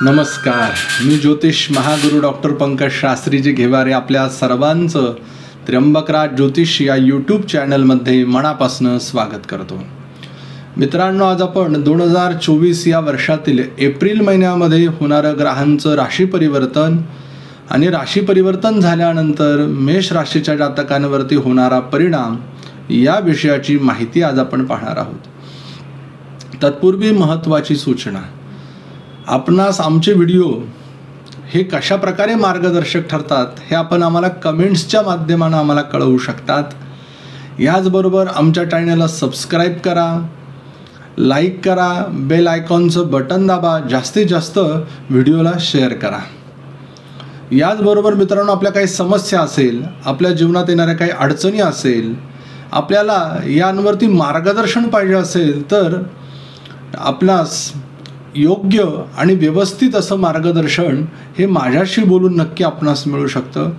नमस्कार, मी ज्योतिष महागुरु डॉक्टर पंकज शास्त्रीजी घेवारे आपल्या सर्वांचं त्र्यंबकराज ज्योतिष या यूट्यूब चॅनलमध्ये मनापासून स्वागत करतो. मित्रांनो, आज आपण 2024 या वर्षातील एप्रिल महिन्यामध्ये होणारं ग्रहांचं राशी परिवर्तन आणि राशी परिवर्तन झाल्यानंतर मेष राशीच्या जातकांवरती होणारा परिणाम या विषयाची माहिती आज आपण पाहणार आहोत. तत्पूर्वी महत्त्वाची सूचना, आपणास आमचे व्हिडिओ हे कशा प्रकारे मार्गदर्शक ठरतात हे आपण आम्हाला कमेंट्सच्या माध्यमानं आम्हाला कळवू शकतात. याचबरोबर आमच्या चॅनलला सबस्क्राईब करा, लाईक करा, बेल आयकॉनचं बटन दाबा, जास्तीत जास्त व्हिडिओला शेअर करा. याचबरोबर मित्रांनो, आपल्या काही समस्या असेल, आपल्या जीवनात येणाऱ्या काही अडचणी असेल, आपल्याला यांवरती मार्गदर्शन पाहिजे असेल तर आपणास योग्य आणि व्यवस्थित असं मार्गदर्शन हे माझ्याशी बोलून नक्की आपणास मिळू शकतं.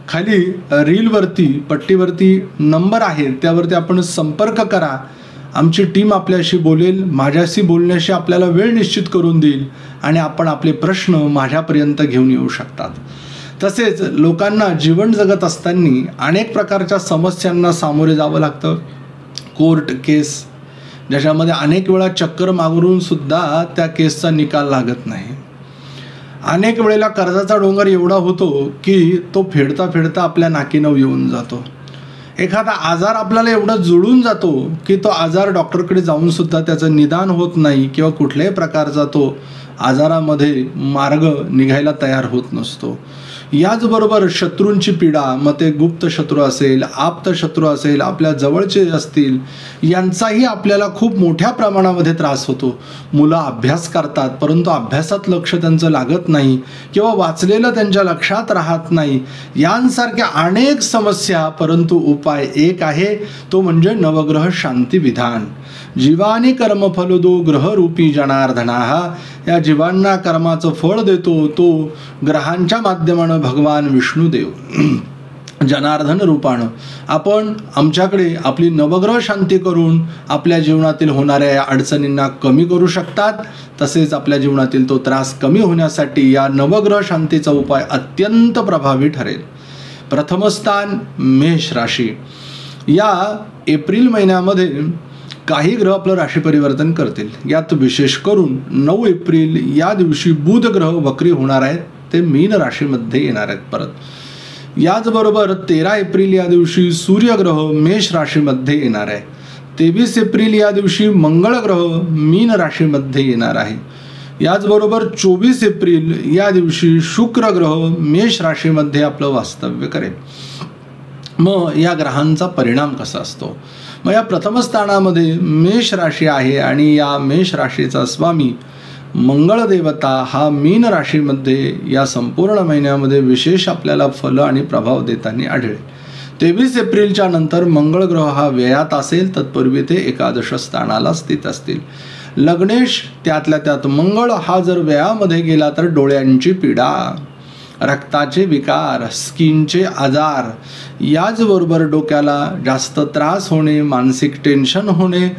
खाली रीलवरती पट्टीवरती नंबर आहे, त्यावरती आपण संपर्क करा. आमची टीम आपल्याशी बोलेल, माझ्याशी बोलण्याशी आपल्याला वेळ निश्चित करून देईल आणि आपण आपले प्रश्न माझ्यापर्यंत घेऊन येऊ शकतात. तसेच लोकांना जीवन जगत असताना अनेक प्रकारच्या समस्यांना सामोरे जावं लागतं. कोर्ट केस ज्याच्यामध्ये अनेक वेळा चक्कर मारून सुद्धा त्या केसचा निकाल लागत नाही. अनेक वेळेला कर्जाचा डोंगर एवढा होतो की तो फेडता फेडता आपल्या नाकीनऊ येऊन जातो. एखादा आजार आपल्याला एवढा जुळून जातो की तो आजार डॉक्टरकडे जाऊन सुद्धा त्याचं निदान होत नाही किंवा कुठल्याही प्रकारचा तो आजारामध्ये मार्ग निघायला तयार होत नसतो. याचबरोबर शत्रूंची पीडा, मग ते गुप्त शत्रू असेल, आप्त शत्रू असेल, आपल्या जवळचे असतील, यांचाही आपल्याला खूप मोठ्या प्रमाणामध्ये त्रास होतो. मुलं अभ्यास करतात परंतु अभ्यासात लक्ष त्यांचं लागत नाही किंवा वाचलेलं त्यांच्या लक्षात राहत नाही. यांसारख्या अनेक समस्या, परंतु उपाय एक आहे, तो म्हणजे नवग्रह शांती विधान. जीवानी कर्मफल दो ग्रहरूपी जनार्दनाहा. या जीवांना कर्माचं फळ देतो तो ग्रहांच्या माध्यमानं भगवान विष्णुदेव जनार्दन रूपानं. आपण आमच्याकडे आपली नवग्रह शांती करून आपल्या जीवनातील होणाऱ्या या अडचणींना कमी करू शकतात. तसेच आपल्या जीवनातील तो त्रास कमी होण्यासाठी या नवग्रह शांतीचा उपाय अत्यंत प्रभावी ठरेल. प्रथम स्थान मेष राशी. या एप्रिल महिन्यामध्ये काही ग्रह आपलं राशी परिवर्तन करतील. यात विशेष करून 9 एप्रिल या दिवशी बुध ग्रह वक्री होणार आहेत, ते मीन राशीमध्ये येणार आहेत परत. याचबरोबर 13 एप्रिल या दिवशी सूर्यग्रह मेष राशीमध्ये येणार आहे. 23 एप्रिल या दिवशी मंगळ ग्रह मीन राशीमध्ये येणार आहे. याचबरोबर 24 एप्रिल या दिवशी शुक्र ग्रह मेष राशीमध्ये आपलं वास्तव्य करेल. मग या ग्रहांचा परिणाम कसा असतो? मग या प्रथम स्थानामध्ये मेष राशी आहे आणि या मेष राशीचा स्वामी मंगळ देवता हा मीन राशीमध्ये या संपूर्ण महिन्यामध्ये विशेष आपल्याला फल आणि प्रभाव देताना आढळेल. 23 एप्रिलच्या नंतर मंगळ ग्रह हा व्ययात असेल, तत्पूर्वी ते एकादश स्थानाला स्थित असतील. लग्नेश त्यातल्या त्यात मंगळ हा जर व्ययामध्ये गेला तर डोळ्यांची पीडा, रक्ताचे विकार, स्किनचे आजार, याचबरोबर डोक्याला जास्त त्रास होणे, मानसिक टेन्शन होणे,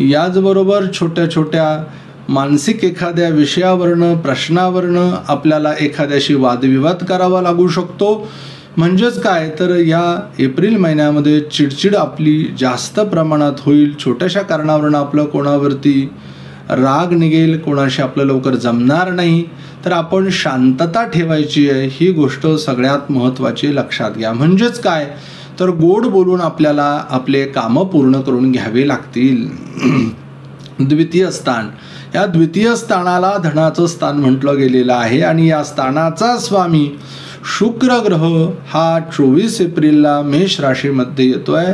याचबरोबर छोट्या छोट्या मानसिक एखाद्या विषयावरनं प्रश्नावरनं आपल्याला एखाद्याशी वादविवाद करावा लागू शकतो. म्हणजेच काय तर या एप्रिल महिन्यामध्ये चिडचिड आपली जास्त प्रमाणात होईल. छोट्याशा कारणावरनं आपलं कोणावरती राग निघेल, कोणाशी आपलं लवकर जमणार नाही. तर आपण शांतता ठेवायची आहे, ही गोष्ट सगळ्यात महत्त्वाची लक्षात घ्या. म्हणजेच काय तर गोड बोलून आपल्याला आपले कामं पूर्ण करून घ्यावे लागतील. द्वितीय स्थान. या द्वितीय स्थानाला धनाचं स्थान म्हटलं गेलेलं आहे आणि या स्थानाचा स्वामी शुक्र ग्रह हा 24 एप्रिलला मेष राशीमध्ये येतोय.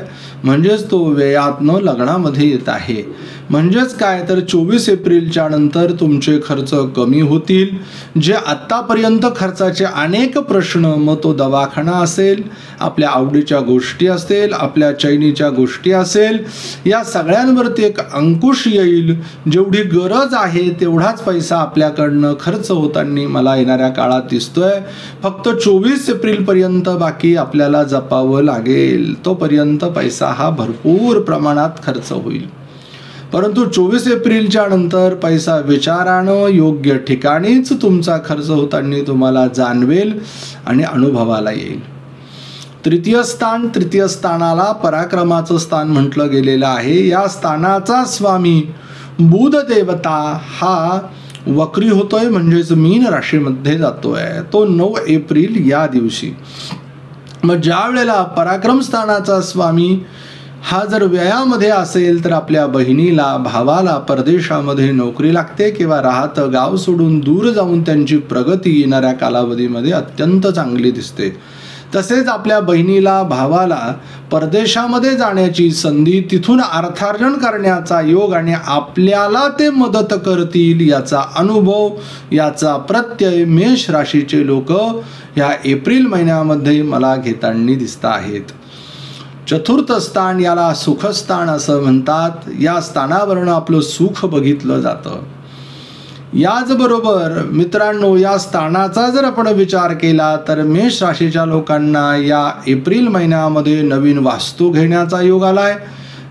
म्हणजेच तो व्ययातनं लग्नामध्ये येत आहे. म्हणजेच काय तर 24 एप्रिलच्या नंतर तुमचे खर्च कमी होतील. जे आत्तापर्यंत खर्चाचे अनेक प्रश्न, मग तो दवाखाना असेल, आपल्या आवडीच्या गोष्टी असेल, आपल्या चैनीच्या गोष्टी असेल, या सगळ्यांवरती एक अंकुश येईल. जेवढी गरज आहे तेवढाच पैसा आपल्याकडनं खर्च होताना मला येणाऱ्या काळात दिसतोय. फक्त 24 एप्रिलपर्यंत बाकी आपल्याला जपावं लागेल. तोपर्यंत पैसा हा भरपूर प्रमाणात खर्च होईल. परंतु 24 एप्रिलच्या नंतर पैसा विचारानं योग्य ठिकाणीच तुमचा खर्च होताना तुम्हाला जाणवेल आणि अनुभवाला येईल. तृतीय स्थानाला पराक्रमाचं स्थान म्हटलं गेलेलं आहे. या स्थानाचा स्वामी बुध देवता हा वक्री होतोय, म्हणजेच मीन राशीमध्ये जातोय. तो 9 एप्रिल या दिवशी. मग ज्या वेळेला पराक्रम स्थानाचा स्वामी हा जर व्ययामध्ये असेल तर आपल्या बहिणीला भावाला परदेशामध्ये नोकरी लागते किंवा राहतं गाव सोडून दूर जाऊन त्यांची प्रगती येणाऱ्या कालावधीमध्ये अत्यंत चांगली दिसते. तसेच आपल्या बहिणीला भावाला परदेशामध्ये जाण्याची संधी, तिथून अर्थार्जन करण्याचा योग आणि आपल्याला ते मदत करतील याचा अनुभव, याचा प्रत्यय मेष राशीचे लोक या एप्रिल महिन्यामध्ये मला घेताना दिसत आहेत. चतुर्थ स्थान याला सुखस्थान असं म्हणतात. या स्थानावरून आपलं सुख बघितलं जातं. याचबरोबर मित्रांनो, या स्थानाचा जर आपण विचार केला तर मेष राशीच्या लोकांना या एप्रिल महिन्यामध्ये नवीन वास्तू घेण्याचा योग आलाय,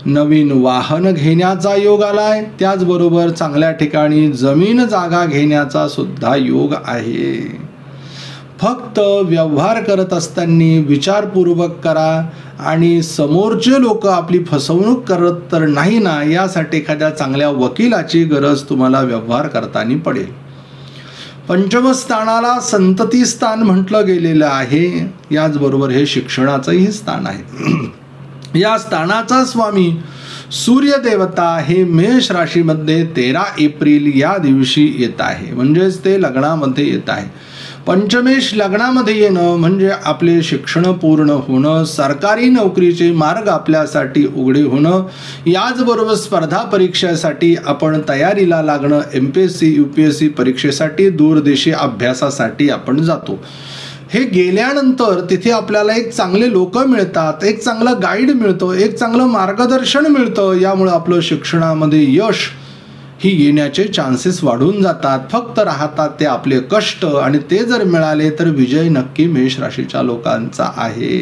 नवीन वाहन घेण्याचा योग आलाय, त्याचबरोबर चांगल्या ठिकाणी जमीन जागा घेण्याचा सुद्धा योग आहे. फक्त व्यवहार करत असताना विचारपूर्वक करा आणि समोरचे लोक आपली फसवणूक करत तर नाही ना, यासाठी एखाद्या चांगल्या वकिलाची गरज तुम्हाला व्यवहार करताना पडेल. पंचम स्थानाला संतती स्थान म्हटलं गेलेलं आहे. याचबरोबर हे शिक्षणाचंही स्थान आहे. या स्थानाचा स्वामी सूर्य देवता हे मेष राशीमध्ये 13 एप्रिल या दिवशी येत आहे, म्हणजेच ते लग्नामध्ये येत आहे. पंचमेश लग्नामध्ये येणं म्हणजे आपले शिक्षण पूर्ण होणं, सरकारी नोकरीचे मार्ग आपल्यासाठी उघडे होणं, याचबरोबर स्पर्धा परीक्षेसाठी आपण तयारीला लागणं, MPSC UPSC परीक्षेसाठी दूरदेशी अभ्यासासाठी आपण जातो. हे गेल्यानंतर तिथे आपल्याला एक चांगले लोक मिळतात, एक चांगलं गाईड मिळतं, एक चांगलं मार्गदर्शन मिळतं. यामुळे आपलं शिक्षणामध्ये यश ही येण्याचे चान्सेस वाढून जातात. फक्त राहतात ते आपले कष्ट आणि ते जर मिळाले तर विजय नक्की मेष राशीच्या लोकांचा आहे.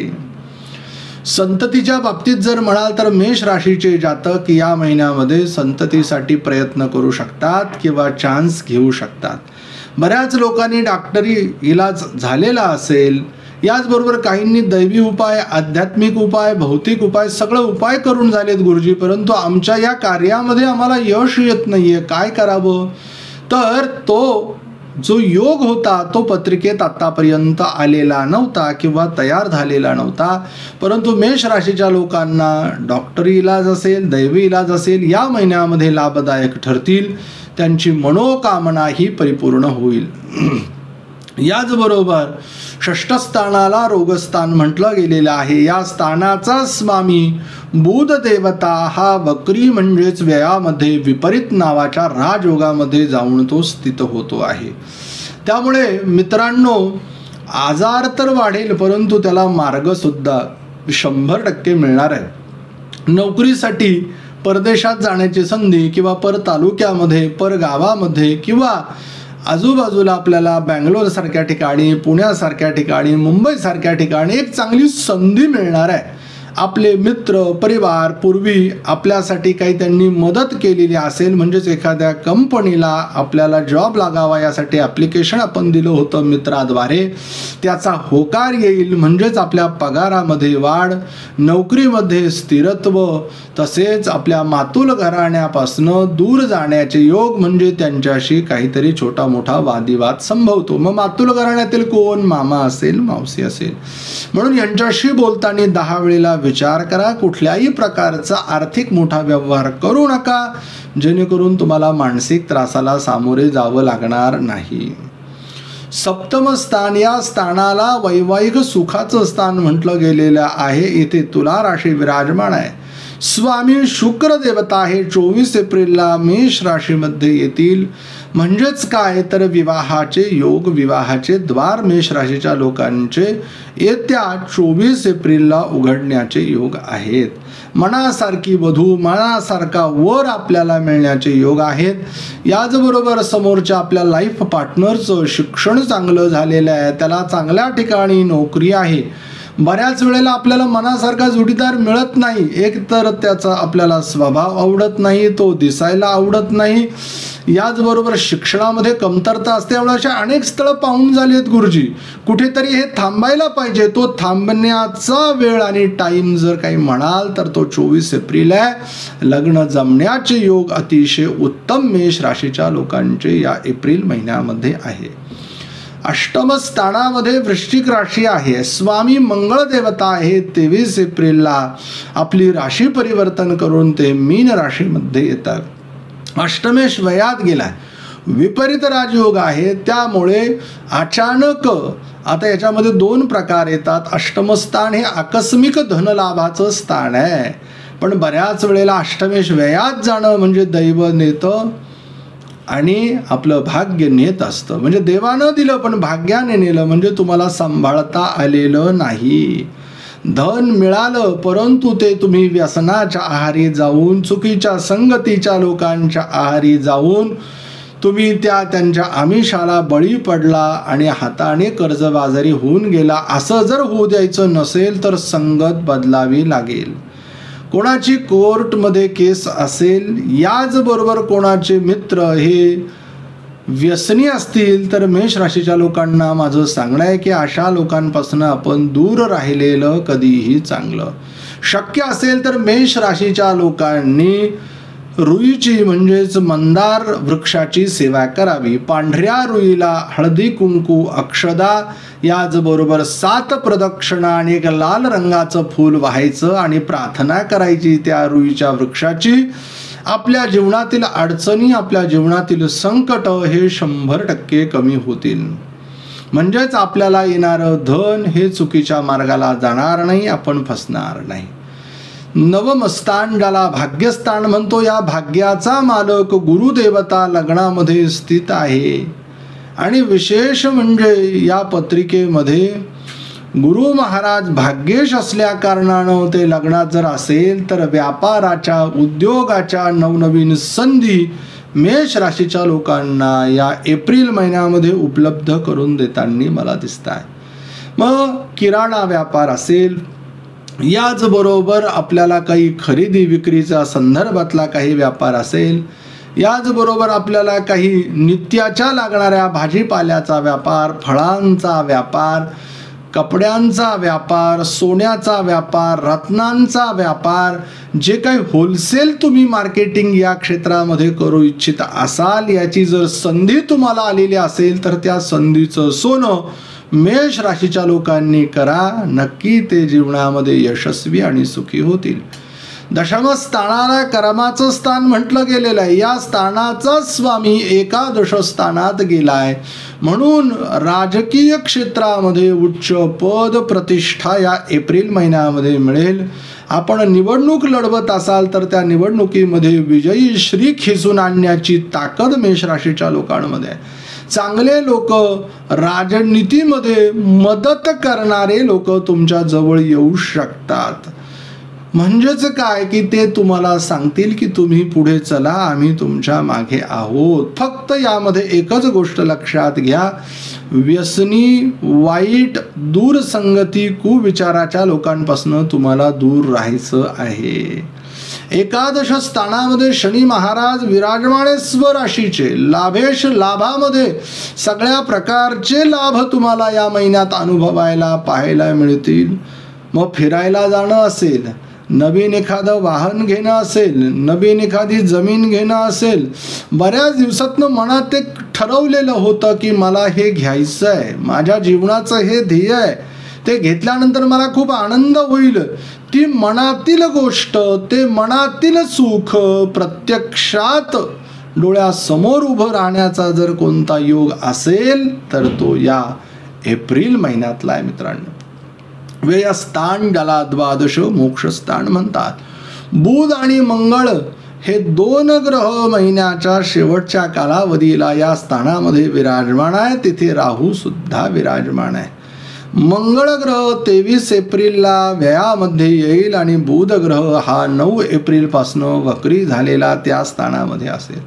संततीच्या बाबतीत जर म्हणाल तर मेष राशीचे जातक या महिन्यामध्ये संततीसाठी प्रयत्न करू शकतात किंवा चान्स घेऊ शकतात. बऱ्याच लोकांनी डॉक्टरी इलाज झालेला असेल, याचबरोबर काहींनी दैवी उपाय, आध्यात्मिक उपाय, भौतिक उपाय सगळं उपाय करून झालेत गुरुजी, परंतु आमच्या या कार्यामध्ये आम्हाला यश येत नाहीये, काय करावं? तर तो जो योग होता तो पत्रिकेत आतापर्यंत आलेला नव्हता किंवा तयार झालेला नव्हता. परंतु मेष राशीच्या लोकांना डॉक्टरी इलाज असेल, दैवी इलाज असेल, या महिन्यामध्ये लाभदायक ठरतील. त्यांची मनोकामना ही परिपूर्ण होईल. याचबरोबर षष्ठ स्थानाला रोगस्थान म्हटलं गेलेलं आहे. या स्थानाचा स्वामी बुध देवता हा वक्री म्हणजेच व्ययामध्ये विपरीत नावाच्या राजयोगामध्ये जाऊन तो स्थित होतो आहे. त्यामुळे मित्रांनो, आजार तर वाढेल परंतु त्याला मार्ग सुद्धा 100% मिळणार आहे. नोकरीसाठी परदेशात जाण्याची संधी किंवा पर तालुक्यामध्ये, पर गावामध्ये किंवा आजूबाजूला आपल्याला बँगलोर सारख्या ठिकाणी, पुण्यासारख्या ठिकाणी, मुंबईसारख्या ठिकाणी एक चांगली संधी मिळणार आहे. आपले मित्र परिवार पूर्वी आपल्यासाठी काही त्यांनी मदत केलेली असेल, म्हणजेच एखाद्या कंपनीला आपल्याला जॉब लागावा यासाठी ॲप्लिकेशन आपण दिलं होतं मित्राद्वारे, त्याचा होकार येईल. म्हणजेच आपल्या पगारामध्ये वाढ, नोकरीमध्ये स्थिरत्व, तसेच आपल्या मातुल घराण्यापासनं दूर जाण्याचे योग, म्हणजे त्यांच्याशी काहीतरी छोटा मोठा वादिवाद संभवतो. मग मातुल घराण्यातील कोण? मामा असेल, मावशी असेल. म्हणून यांच्याशी बोलताना 10 वेळेला विचार करा. कुठल्याही प्रकारचा आर्थिक मोठा व्यवहार करू नका, जेणेकरून तुम्हाला मानसिक त्रासाला सामोरे जावं लागणार नाही. सप्तम स्थान या स्थानाला वैवाहिक सुखाचं स्थान म्हटलं गेलेलं आहे. इथे तुला राशी विराजमान आहे. स्वामी शुक्र देवता हे 24 एप्रिलला मेष राशीमध्ये येतील. म्हणजेच काय तर विवाहाचे योग, विवाहाचे द्वार मेष राशीच्या लोकांचे येत्या 24 एप्रिलला उघडण्याचे योग आहेत. मनासारखी वधू, मनासारखा वर आपल्याला मिळण्याचे योग आहेत. याचबरोबर समोरच्या आपल्या लाईफ पार्टनरचं शिक्षण चांगलं झालेलं आहे, त्याला चांगल्या ठिकाणी नोकरी आहे, बऱ्याच वेळेला आपल्याला मनासारखा जोडीदार मिळत नाही. एक तर त्याचा आपल्याला स्वभाव आवडत नाही, तो दिसायला आवडत नाही, याचबरोबर शिक्षणामध्ये कमतरता असते. त्यामुळे अशा अनेक स्थळं पाहून झाली आहेत गुरुजी. कुठेतरी हे थांबायला पाहिजे. तो थांबण्याचा वेळ आणि टाईम जर काही म्हणाल तर तो 24 एप्रिल आहे. लग्न जमण्याचे योग अतिशय उत्तम मेष राशीच्या लोकांचे या एप्रिल महिन्यामध्ये आहे. अष्टम स्थानामध्ये वृश्चिक राशी आहे. स्वामी मंगळ देवता आहे. 23 एप्रिलला आपली राशी परिवर्तन करून ते मीन राशीमध्ये येतात. अष्टमेश वयात गेलाय. विपरीत राजयोग आहे. त्यामुळे अचानक आता याच्यामध्ये 2 प्रकार येतात. अष्टमस्थान हे आकस्मिक धनलाभाचं स्थान आहे, पण बऱ्याच वेळेला अष्टमेश वयात जाणं म्हणजे दैव नेतं आणि आपलं भाग्य नेत असतं. म्हणजे देवानं दिलं पण भाग्याने नेलं, म्हणजे तुम्हाला सांभाळता आलेलं नाही. धन मिळालं परंतु ते तुम्ही व्यसनाच्या आहारी जाऊन, चुकीच्या संगतीच्या लोकांच्या आहारी जाऊन तुम्ही त्यांच्या आमिषाला बळी पडला आणि हाताने कर्जबाजारी होऊन गेला. असं जर होऊ द्यायचं नसेल तर संगत बदलावी लागेल. कोणाची कोर्टमध्ये केस असेल, याचबरोबर कोणाचे मित्र हे व्यसनी असतील तर मेष राशीच्या लोकांना माझं सांगणं आहे की अशा लोकांपासून आपण दूर राहिलेलं कधीही चांगलं. शक्य असेल तर मेष राशीच्या लोकांनी रुईची म्हणजेच मंदार वृक्षाची सेवा करावी. पांढऱ्या रुईला हळदी कुंकू अक्षदा याचबरोबर 7 प्रदक्षिणा आणि एक लाल रंगाचं फूल वाहायचं आणि प्रार्थना करायची त्या रुईच्या वृक्षाची. आपल्या जीवनातील अडचणी, आपल्या जीवनातील संकट हे 100% कमी होतील. म्हणजेच आपल्याला येणारं धन हे चुकीच्या मार्गाला जाणार नाही, आपण फसणार नाही. नवम स्थान ज्याला भाग्यस्थान म्हणतो, या भाग्याचा मालक गुरुदेवता लग्नामध्ये स्थित आहे. आणि विशेष म्हणजे या पत्रिकेमध्ये गुरु महाराज भाग्येश असल्या कारणानं ते लग्नात जर असेल तर व्यापाराच्या, उद्योगाच्या नवनवीन संधी मेष राशीच्या लोकांना या एप्रिल महिन्यामध्ये उपलब्ध करून देताना मला दिसत आहे. मग किराणा व्यापार असेल, याचबरोबर आपल्याला काही खरेदी विक्रीचा संदर्भातला काही व्यापार असेल, याचबरोबर आपल्याला काही नित्याच्या लागणाऱ्या भाजीपाल्याचा व्यापार, फळांचा व्यापार, कपड्यांचा व्यापार, सोन्याचा व्यापार, रत्नांचा व्यापार, जे काही होलसेल तुम्ही मार्केटिंग या क्षेत्रामध्ये करू इच्छित असाल, याची जर संधी तुम्हाला आलेली असेल तर त्या संधीचं सोनं मेष राशीच्या लोकांनी करा. नक्की ते जीवनामध्ये यशस्वी आणि सुखी होतील. दशम स्थानाला कर्माचं स्थान म्हटलं गेलेलं आहे. या स्थानाचा स्वामी एकादश स्थानात गेलाय, म्हणून राजकीय क्षेत्रामध्ये उच्च पद प्रतिष्ठा या एप्रिल महिन्यामध्ये मिळेल. आपण निवडणूक लढवत असाल तर त्या निवडणुकीमध्ये विजयी श्री खेचून आणण्याची ताकद मेष राशीच्या लोकांमध्ये आहे. चांगले लोक, राजनीतीमध्ये मदत करणारे लोक तुमच्या जवळ येऊ शकतात. म्हणजेच काय की ते तुम्हाला सांगतील की तुम्ही पुढे चला, आम्ही तुमच्या मागे आहोत. फक्त यामध्ये एकच गोष्ट लक्षात घ्या, व्यसनी, वाईट, दूरसंगती, कुविचाराच्या लोकांपासून तुम्हाला दूर राहायचं आहे. एकादश स्थानामध्ये शनी महाराज विराजमाने स्वराशीचे. लाभेश लाभामध्ये सगळ्या प्रकारचे लाभ तुम्हाला या महिन्यात अनुभवायला पाहायला मिळतील. मग फिरायला जाणं असेल, नवीन एखादं वाहन घेणं असेल, नवीन एखादी जमीन घेणं असेल, बऱ्याच दिवसातनं मनात एक ठरवलेलं होतं की मला हे घ्यायचं आहे, माझ्या जीवनाचं हे ध्येय आहे, ते घेतल्यानंतर मला खूप आनंद होईल. ती मनातील गोष्ट, ते मनातील सुख प्रत्यक्षात डोळ्यासमोर उभं राहण्याचा जर कोणता योग असेल तर तो या एप्रिल महिन्यातला आहे मित्रांनो. व्ययस्थान ज्याला द्वादश मोक्षस्थान म्हणतात. बुध आणि मंगळ हे 2 ग्रह महिन्याच्या शेवटच्या कालावधीला या स्थानामध्ये विराजमान आहे. तिथे राहू सुद्धा विराजमान आहे. मंगळ ग्रह 23 एप्रिलला व्ययामध्ये येईल आणि बुध ग्रह हा 9 एप्रिलपासून वक्री झालेला त्या स्थानामध्ये असेल.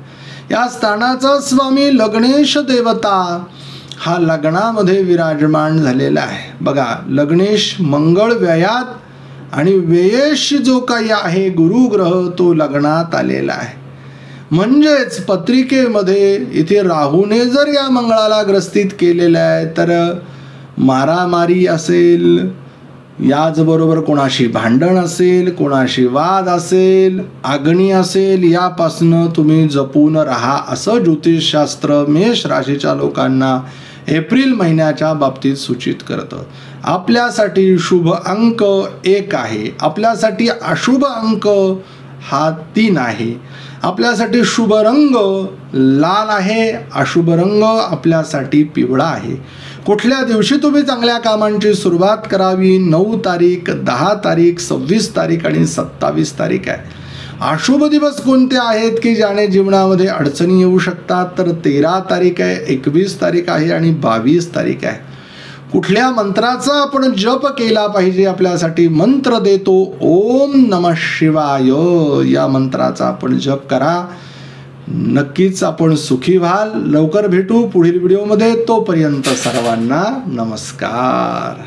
या स्थानाचा स्वामी लग्नेश देवता हा लग्नामध्ये विराजमान झालेला आहे. बघा, लग्नेश मंगळ व्ययात आणि व्ययेश जो काही आहे गुरुग्रह तो लग्नात आलेला आहे. म्हणजेच पत्रिकेमध्ये इथे राहूने जर या मंगळाला ग्रस्थित केलेलं आहे तर मारामारी असेल, याचबरोबर कोणाशी भांडण असेल, कोणाशी वाद असेल, अग्नी असेल, यापासनं तुम्ही जपून राहा असं ज्योतिषशास्त्र मेष राशीच्या लोकांना एप्रिल महिन्याच्या बाबतीत सूचित करतं. आपल्यासाठी शुभ अंक 1 आहे. आपल्यासाठी अशुभ अंक हा 3 आहे. आपल्यासाठी शुभ रंग लाल आहे. अशुभ रंग आपल्यासाठी पिवळा आहे. कुठल्या दिवशी तुम्ही चांगल्या कामांची सुरुवात करावी? 9 तारीख, 10 तारीख, 26 तारीख आणि 27 तारीख आहे. अशुभ दिवस कोणते आहेत की ज्याने जीवनामध्ये अडचणी येऊ शकतात? तर 13 तारीख आहे, 21 तारीख आहे आणि 22 तारीख आहे. कुठल्या मंत्राचा आपण जप केला पाहिजे? आपल्यासाठी मंत्र देतो, ओम नमः शिवाय या मंत्राचा आपण जप करा. नक्कीच आपण सुखी व्हाल. लवकर भेटू पुढील व्हिडिओमध्ये. तोपर्यंत सर्वांना नमस्कार.